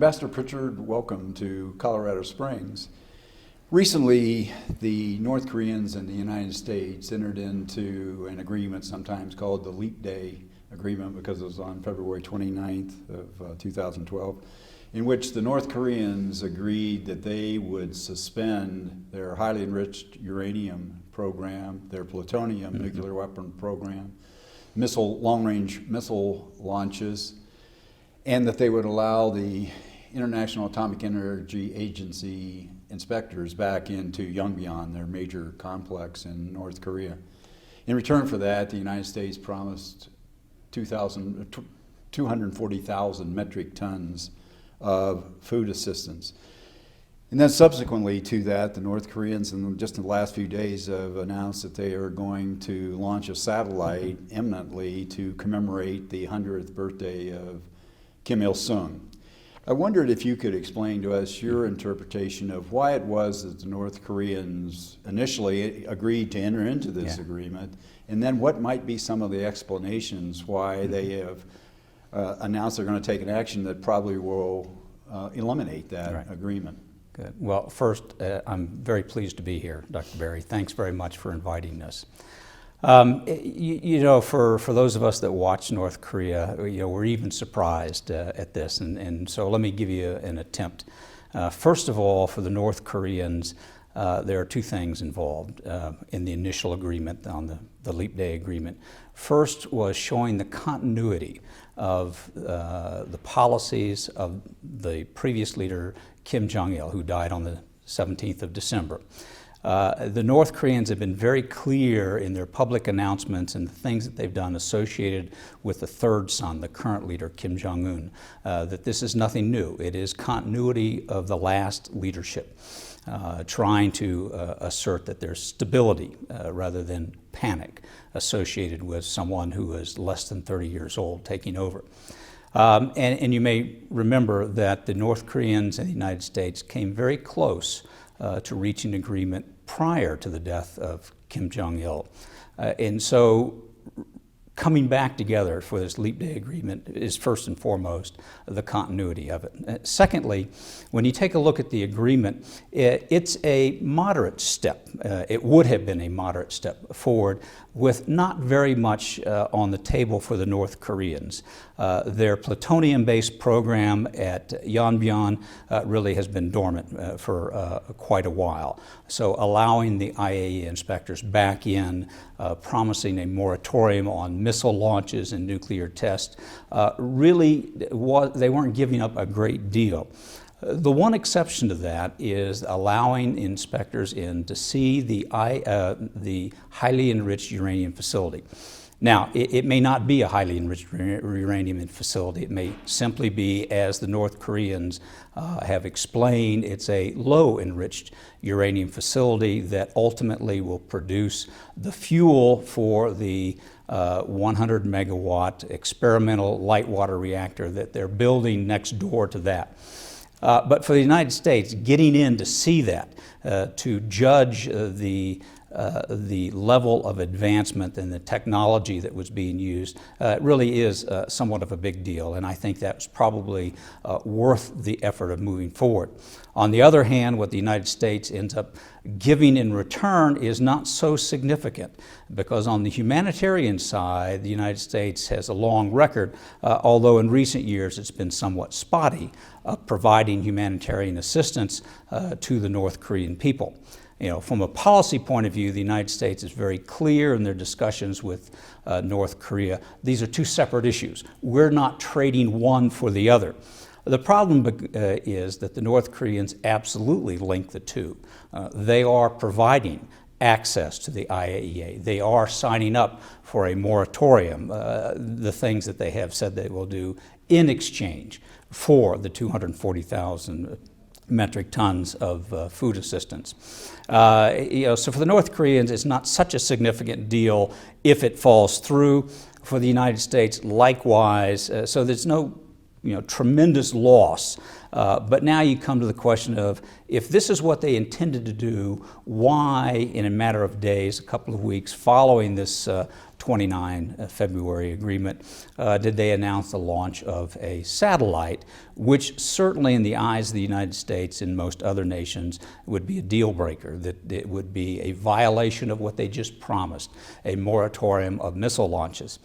Ambassador Pritchard, welcome to Colorado Springs. Recently, the North Koreans and the United States entered into an agreement sometimes called the Leap Day Agreement, because it was on February 29th of 2012, in which the North Koreans agreed that they would suspend their highly enriched uranium program, their plutonium nuclear weapon program, long-range missile launches, and that they would allow the International Atomic Energy Agency inspectors back into Yongbyon, their major complex in North Korea. In return for that, the United States promised 240,000 metric tons of food assistance. And then subsequently to that, the North Koreans, just in the last few days, have announced that they are going to launch a satellite imminently to commemorate the 100th birthday of Kim Il-sung. I wondered if you could explain to us your interpretation of why it was that the North Koreans initially agreed to enter into this agreement, and then what might be some of the explanations why they have announced they're going to take an action that probably will eliminate that agreement. Good. Well, first, I'm very pleased to be here, Dr. Berry. Thanks very much for inviting us. You know, for those of us that watch North Korea, we're even surprised at this, and so let me give you an attempt. First of all, for the North Koreans, there are two things involved in the initial agreement, on the Leap Day agreement. First was showing the continuity of the policies of the previous leader, Kim Jong-il, who died on the 17th of December. The North Koreans have been very clear in their public announcements and the things that they've done associated with the third son, the current leader, Kim Jong-un, that this is nothing new. It is continuity of the last leadership, trying to assert that there's stability rather than panic associated with someone who is less than 30 years old taking over. And you may remember that the North Koreans and the United States came very close to reaching agreement prior to the death of Kim Jong-il. And so coming back together for this Leap Day agreement is first and foremost the continuity of it. Secondly, when you take a look at the agreement, it's a moderate step. It would have been a moderate step forward with not very much on the table for the North Koreans. Their plutonium-based program at Yongbyon really has been dormant for quite a while. So allowing the IAEA inspectors back in, promising a moratorium on missile launches and nuclear tests, really they weren't giving up a great deal. The one exception to that is allowing inspectors in to see the highly enriched uranium facility. Now, it may not be a highly enriched uranium facility. It may simply be, as the North Koreans have explained, it's a low enriched uranium facility that ultimately will produce the fuel for the 100 megawatt experimental light water reactor that they're building next door to that. But for the United States, getting in to see that, to judge the level of advancement and the technology that was being used really is somewhat of a big deal, and I think that's probably worth the effort of moving forward. On the other hand, what the United States ends up giving in return is not so significant, because on the humanitarian side, the United States has a long record, although in recent years it's been somewhat spotty, of providing humanitarian assistance to the North Korean people. From a policy point of view, the United States is very clear in their discussions with North Korea. These are two separate issues. We're not trading one for the other. The problem is that the North Koreans absolutely link the two. They are providing access to the IAEA. They are signing up for a moratorium, the things that they have said they will do in exchange for the 240,000 metric tons of food assistance. So for the North Koreans, it's not such a significant deal if it falls through. For the United States, likewise, so there's no tremendous loss. But now you come to the question of, if this is what they intended to do, why in a matter of days, a couple of weeks following this 29 February agreement, did they announce the launch of a satellite, which certainly in the eyes of the United States and most other nations would be a deal breaker, that it would be a violation of what they just promised, a moratorium of missile launches.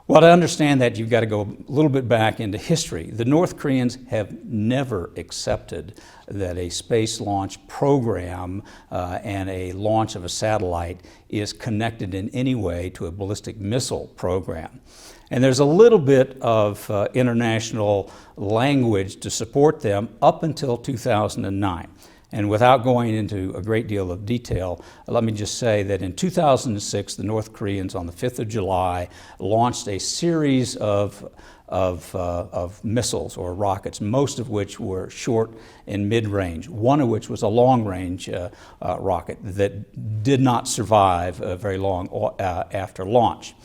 Well, to understand that, you've got to go a little bit back into history. The North Koreans have never accepted that a space launch program and a launch of a satellite is connected in any way to a ballistic missile program. And there's a little bit of international language to support them up until 2009. And without going into a great deal of detail, let me just say that in 2006, the North Koreans, on the 5th of July, launched a series of missiles or rockets, most of which were short and mid-range, one of which was a long-range rocket that did not survive very long after launch.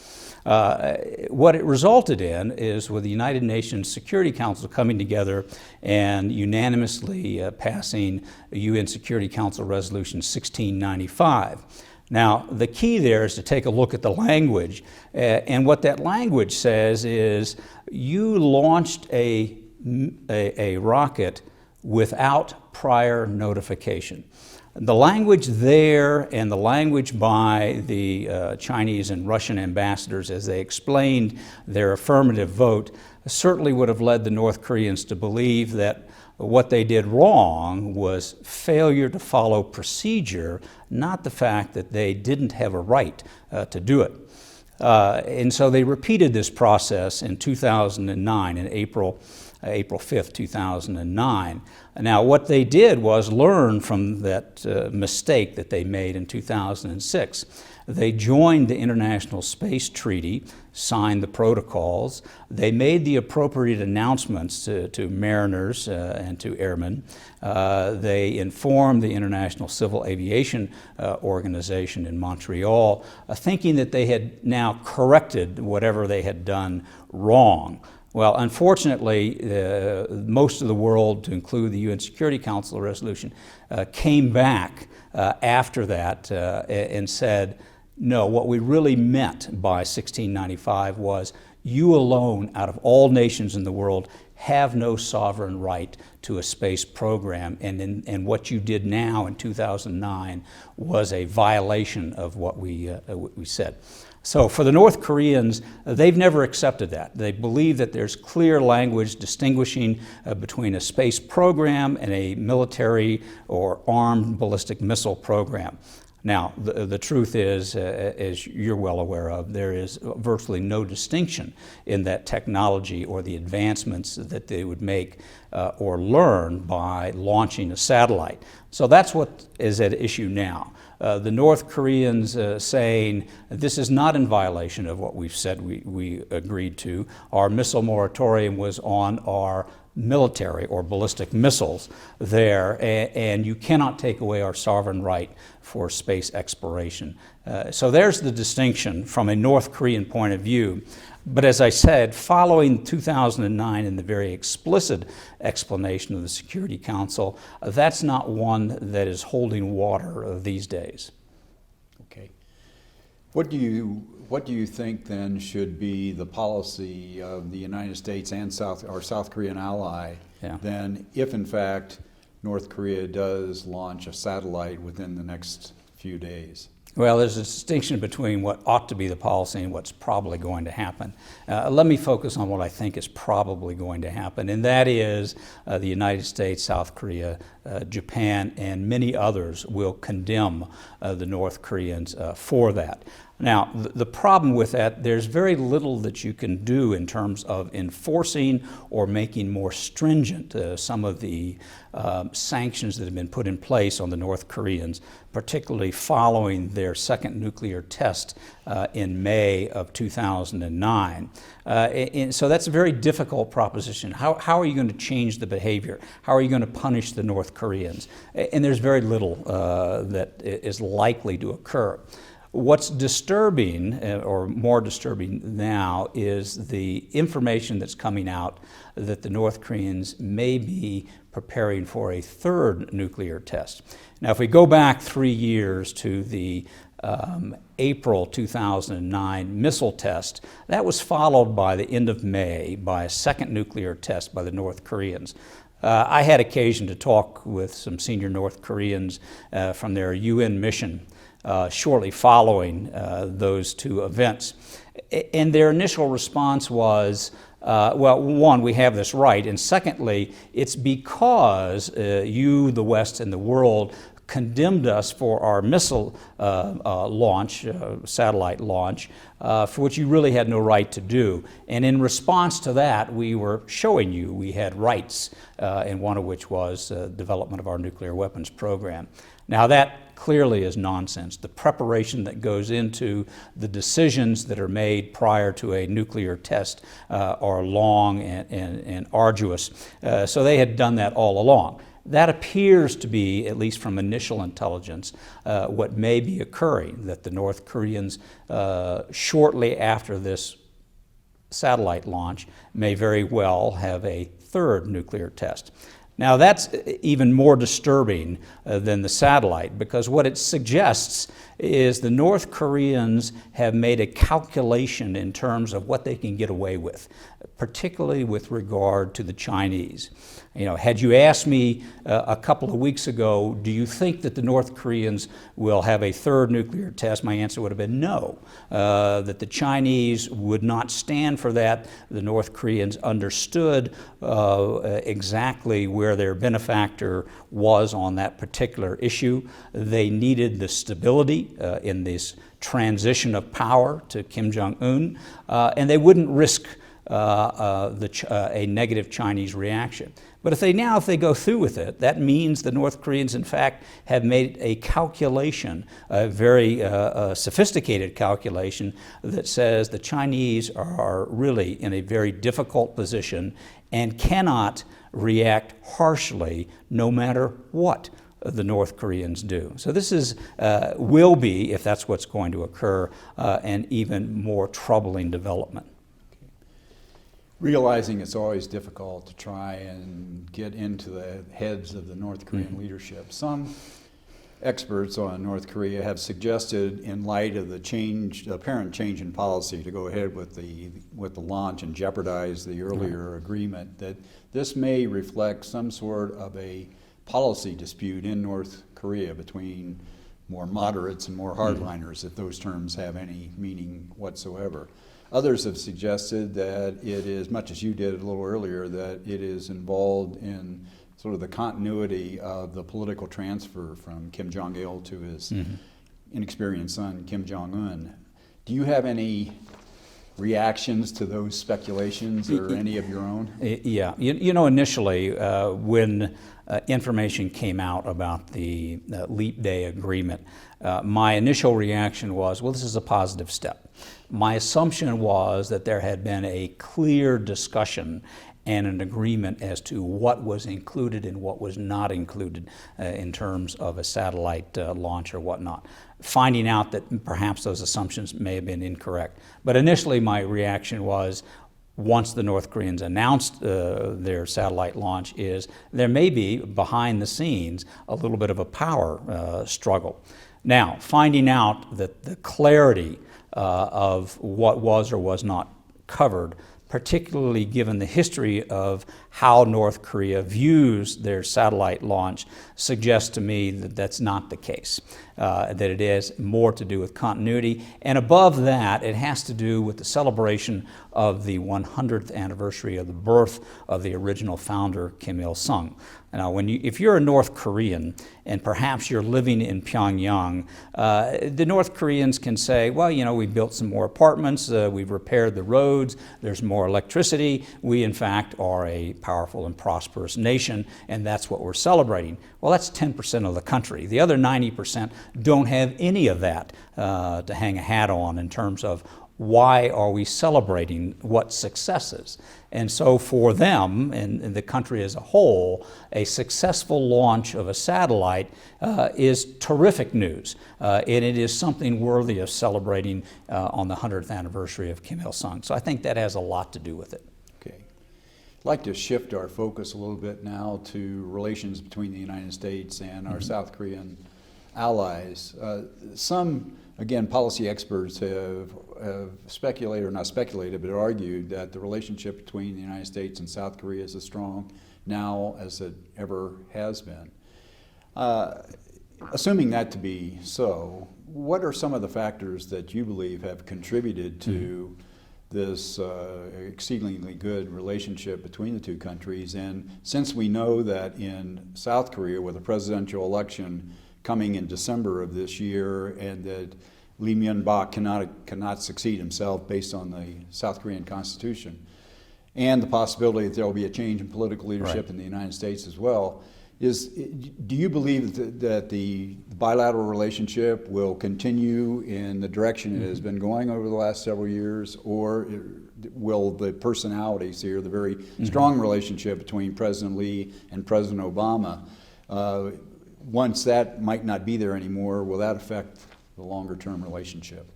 What it resulted in is, with the United Nations Security Council coming together and unanimously passing a UN Security Council Resolution 1695. Now, the key there is to take a look at the language, and what that language says is, you launched a rocket without prior notification. The language there and the language by the Chinese and Russian ambassadors as they explained their affirmative vote certainly would have led the North Koreans to believe that what they did wrong was failure to follow procedure, not the fact that they didn't have a right to do it. And so they repeated this process in 2009, in April 5th, 2009. Now, what they did was learn from that mistake that they made in 2006. They joined the International Space Treaty, signed the protocols. They made the appropriate announcements to mariners and to airmen. They informed the International Civil Aviation Organization in Montreal, thinking that they had now corrected whatever they had done wrong. Well, unfortunately, most of the world, to include the UN Security Council resolution, came back after that and said, no, what we really meant by 1695 was, you alone, out of all nations in the world, have no sovereign right to a space program, and what you did now in 2009 was a violation of what we said. So for the North Koreans, they've never accepted that. They believe that there's clear language distinguishing between a space program and a military or armed ballistic missile program. Now, the truth is, as you're well aware of, there is virtually no distinction in that technology or the advancements that they would make or learn by launching a satellite. So that's what is at issue now. The North Koreans saying, this is not in violation of what we've said we agreed to. Our missile moratorium was on our military or ballistic missiles there, and you cannot take away our sovereign right for space exploration. So there's the distinction from a North Korean point of view. But as I said, following 2009 and the very explicit explanation of the Security Council, that's not one that is holding water these days. Okay. What do you think then should be the policy of the United States and our South Korean ally then, if in fact North Korea does launch a satellite within the next few days? Well, there's a distinction between what ought to be the policy and what's probably going to happen. Let me focus on what I think is probably going to happen, and that is the United States, South Korea, Japan, and many others will condemn the North Koreans for that. Now, the problem with that, there's very little that you can do in terms of enforcing or making more stringent some of the sanctions that have been put in place on the North Koreans, particularly following their second nuclear test in May of 2009. And so that's a very difficult proposition. How are you going to change the behavior? How are you going to punish the North Koreans? And there's very little that is likely to occur. What's disturbing, or more disturbing now, is the information that's coming out that the North Koreans may be preparing for a third nuclear test. Now, if we go back 3 years to the April 2009 missile test, that was followed by the end of May by a second nuclear test by the North Koreans. I had occasion to talk with some senior North Koreans from their UN mission shortly following those two events. And their initial response was, well, one, we have this right, and secondly, it's because you, the West, and the world condemned us for our missile launch, satellite launch, for which you really had no right to do. And in response to that, we were showing you we had rights, and one of which was development of our nuclear weapons program. Now that clearly is nonsense. The preparation that goes into the decisions that are made prior to a nuclear test are long and arduous. So they had done that all along. That appears to be, at least from initial intelligence, what may be occurring, that the North Koreans, shortly after this satellite launch, may very well have a third nuclear test. Now that's even more disturbing than the satellite, because what it suggests is the North Koreans have made a calculation in terms of what they can get away with, particularly with regard to the Chinese. You know, had you asked me a couple of weeks ago, do you think that the North Koreans will have a third nuclear test, my answer would have been no. That the Chinese would not stand for that. The North Koreans understood exactly where their benefactor was on that particular issue. They needed the stability in this transition of power to Kim Jong-un, and they wouldn't risk a negative Chinese reaction. But if they go through with it, that means the North Koreans, in fact, have made a calculation, a very sophisticated calculation, that says the Chinese are really in a very difficult position and cannot react harshly no matter what the North Koreans do. So this will be, if that's what's going to occur, an even more troubling development. Realizing it's always difficult to try and get into the heads of the North Korean leadership, some experts on North Korea have suggested, in light of the apparent change in policy to go ahead with the launch and jeopardize the earlier agreement, that this may reflect some sort of a policy dispute in North Korea between more moderates and more hardliners, if those terms have any meaning whatsoever. Others have suggested that it is, much as you did a little earlier, that it is involved in sort of the continuity of the political transfer from Kim Jong-il to his inexperienced son, Kim Jong-un. Do you have any reactions to those speculations, or any of your own? Yeah, you know, initially when information came out about the Leap Day agreement, my initial reaction was, well, this is a positive step. My assumption was that there had been a clear discussion and an agreement as to what was included and what was not included in terms of a satellite launch or whatnot. Finding out that perhaps those assumptions may have been incorrect. But initially my reaction was, once the North Koreans announced their satellite launch, is there may be, behind the scenes, a little bit of a power struggle. Now, finding out that the clarity of what was or was not covered, particularly given the history of how North Korea views their satellite launch, suggests to me that that's not the case, that it has more to do with continuity. And above that, it has to do with the celebration of the 100th anniversary of the birth of the original founder, Kim Il-sung. Now, if you're a North Korean and perhaps you're living in Pyongyang, the North Koreans can say, well, you know, we built some more apartments, we've repaired the roads, there's more electricity, we in fact are a powerful and prosperous nation, and that's what we're celebrating. Well, that's 10% of the country. The other 90% don't have any of that to hang a hat on in terms of why are we celebrating what successes? And so for them and the country as a whole, a successful launch of a satellite is terrific news. And it is something worthy of celebrating on the 100th anniversary of Kim Il-sung. So I think that has a lot to do with it. Okay. I'd like to shift our focus a little bit now to relations between the United States and our South Korean allies. Some, again, policy experts have speculated, or not speculated, but argued that the relationship between the United States and South Korea is as strong now as it ever has been. Assuming that to be so, what are some of the factors that you believe have contributed to this exceedingly good relationship between the two countries? And since we know that in South Korea, with a presidential election coming in December of this year, and that Lee Myung-bak cannot succeed himself based on the South Korean Constitution, and the possibility that there will be a change in political leadership in the United States as well, do you believe that the bilateral relationship will continue in the direction it has been going over the last several years, or will the personalities here, the very strong relationship between President Lee and President Obama, once that might not be there anymore, will that affect the longer-term relationship?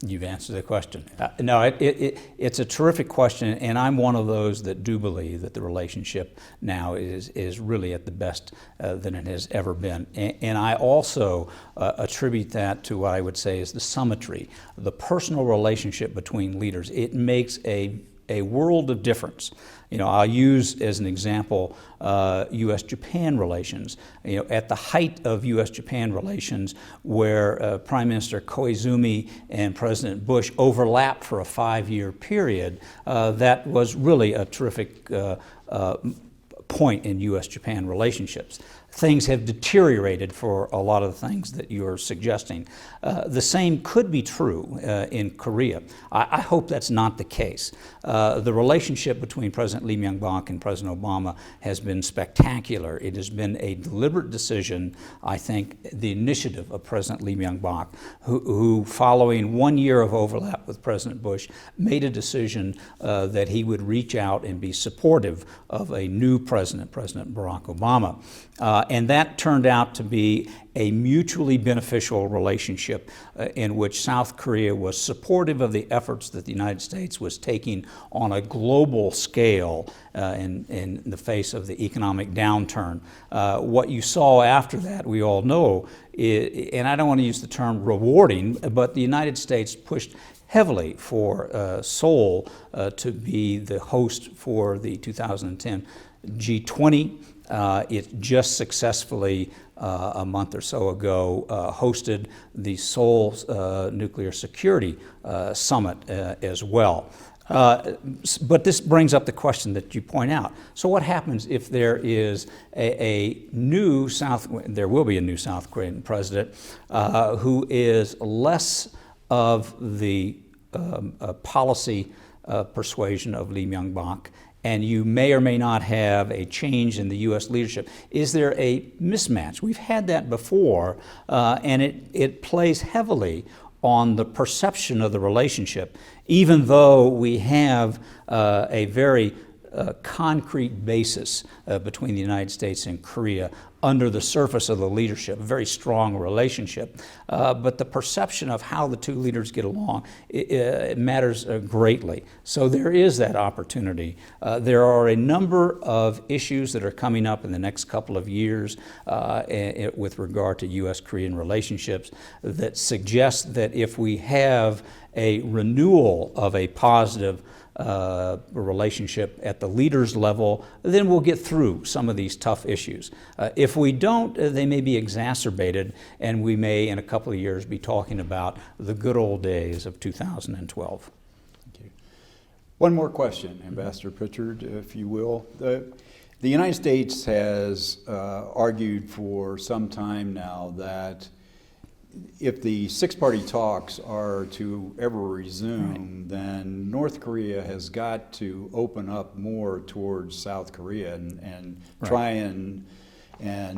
You've answered the question. No, it's a terrific question, and I'm one of those that do believe that the relationship now is really at the best than it has ever been. And I also attribute that to what I would say is the symmetry, the personal relationship between leaders. It makes a world of difference. You know, I'll use as an example U.S.-Japan relations. You know, at the height of U.S.-Japan relations, where Prime Minister Koizumi and President Bush overlapped for a 5-year period, that was really a terrific point in U.S.-Japan relationships. Things have deteriorated for a lot of the things that you're suggesting. The same could be true in Korea. I hope that's not the case. The relationship between President Lee Myung-bak and President Obama has been spectacular. It has been a deliberate decision, I think, the initiative of President Lee Myung-bak, who following 1 year of overlap with President Bush, made a decision that he would reach out and be supportive of a new president, President Barack Obama. And that turned out to be a mutually beneficial relationship in which South Korea was supportive of the efforts that the United States was taking on a global scale in the face of the economic downturn. What you saw after that, we all know, and I don't want to use the term rewarding, but the United States pushed heavily for Seoul to be the host for the 2010 G20. It just successfully, a month or so ago, hosted the Seoul Nuclear Security Summit as well. But this brings up the question that you point out. So what happens if there is there will be a new South Korean president who is less of the policy persuasion of Lee Myung-bak, and you may or may not have a change in the U.S. leadership? Is there a mismatch? We've had that before, and it plays heavily on the perception of the relationship, even though we have a very concrete basis between the United States and Korea under the surface of the leadership, a very strong relationship. But the perception of how the two leaders get along, it matters greatly. So there is that opportunity. There are a number of issues that are coming up in the next couple of years with regard to U.S.-Korean relationships that suggest that if we have a renewal of a positive relationship at the leaders level, then we'll get through some of these tough issues. If we don't, they may be exacerbated, and we may in a couple of years be talking about the good old days of 2012. Thank you. One more question, Ambassador Pritchard, if you will. The United States has argued for some time now that if the six-party talks are to ever resume, then North Korea has got to open up more towards South Korea and try and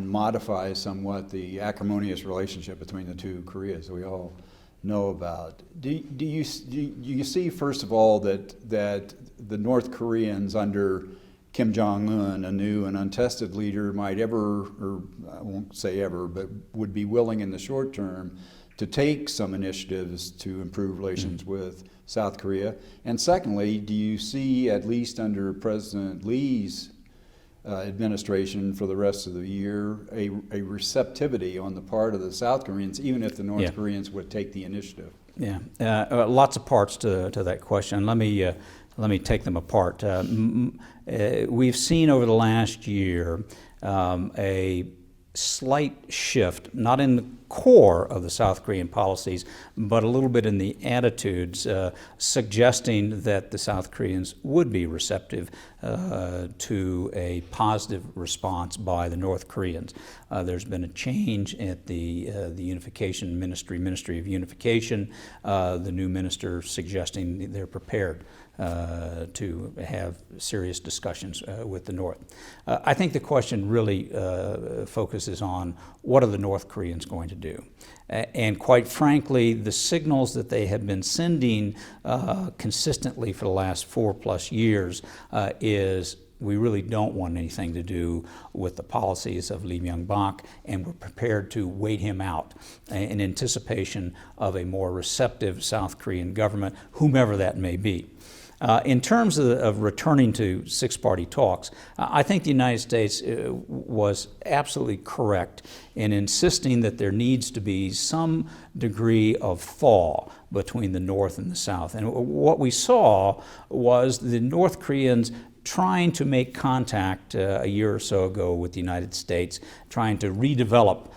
modify somewhat the acrimonious relationship between the two Koreas. We all know about. Do you see, first of all, that the North Koreans under Kim Jong-un, a new and untested leader, might ever, or I won't say ever, but would be willing in the short term to take some initiatives to improve relations with South Korea? And secondly, do you see, at least under President Lee's administration for the rest of the year, a receptivity on the part of the South Koreans, even if the North Koreans would take the initiative? Yeah, lots of parts to that question. Let me take them apart. We've seen over the last year a slight shift, not in the core of the South Korean policies, but a little bit in the attitudes, suggesting that the South Koreans would be receptive to a positive response by the North Koreans. There's been a change at the Unification Ministry of Unification. The new minister suggesting they're prepared to have serious discussions with the North. I think the question really focuses on what are the North Koreans going to do. And quite frankly, the signals that they have been sending consistently for the last 4+ years is we really don't want anything to do with the policies of Lee Myung-bak, and we're prepared to wait him out in anticipation of a more receptive South Korean government, whomever that may be. In terms of returning to six-party talks, I think the United States was absolutely correct in insisting that there needs to be some degree of thaw between the North and the South. And what we saw was the North Koreans trying to make contact a year or so ago with the United States, trying to redevelop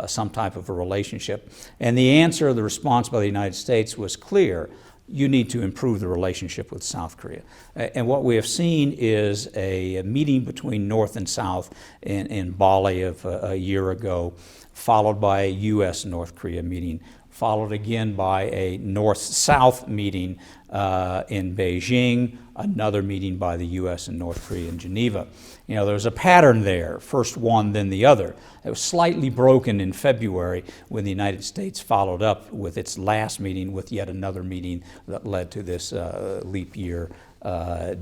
some type of a relationship. And the answer, the response by the United States was clear. You need to improve the relationship with South Korea. And what we have seen is a meeting between North and South in Bali of a year ago, followed by a U.S.-North Korea meeting, followed again by a North-South meeting in Beijing, another meeting by the U.S. and North Korea in Geneva. You know, there's a pattern there, first one, then the other. It was slightly broken in February when the United States followed up with its last meeting with yet another meeting that led to this leap year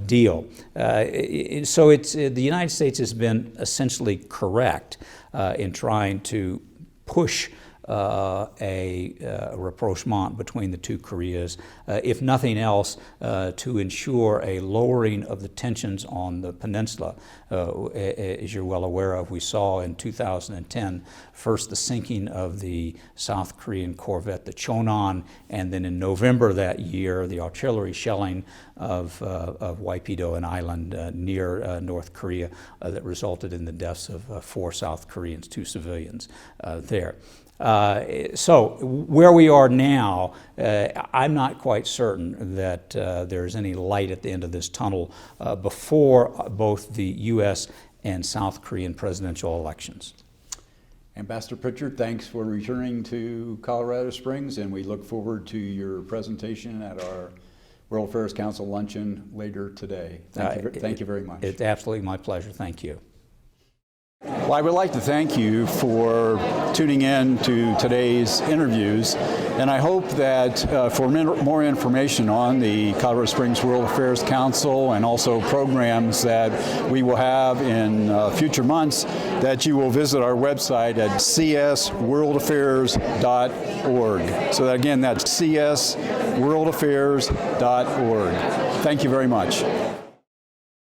deal. So the United States has been essentially correct in trying to push a rapprochement between the two Koreas, if nothing else, to ensure a lowering of the tensions on the peninsula. As you're well aware of, we saw in 2010 first the sinking of the South Korean corvette, the Chonan, and then in November that year, the artillery shelling of Waipido, an island near North Korea, that resulted in the deaths of 4 South Koreans, 2 civilians there. So where we are now, I'm not quite certain that there's any light at the end of this tunnel before both the U.S. and South Korean presidential elections. Ambassador Pritchard, thanks for returning to Colorado Springs, and we look forward to your presentation at our World Affairs Council luncheon later today. Thank you very much. It's absolutely my pleasure. Thank you. Well, I would like to thank you for tuning in to today's interviews, and I hope that for more information on the Colorado Springs World Affairs Council and also programs that we will have in future months, that you will visit our website at csworldaffairs.org. So that, again, that's csworldaffairs.org. Thank you very much.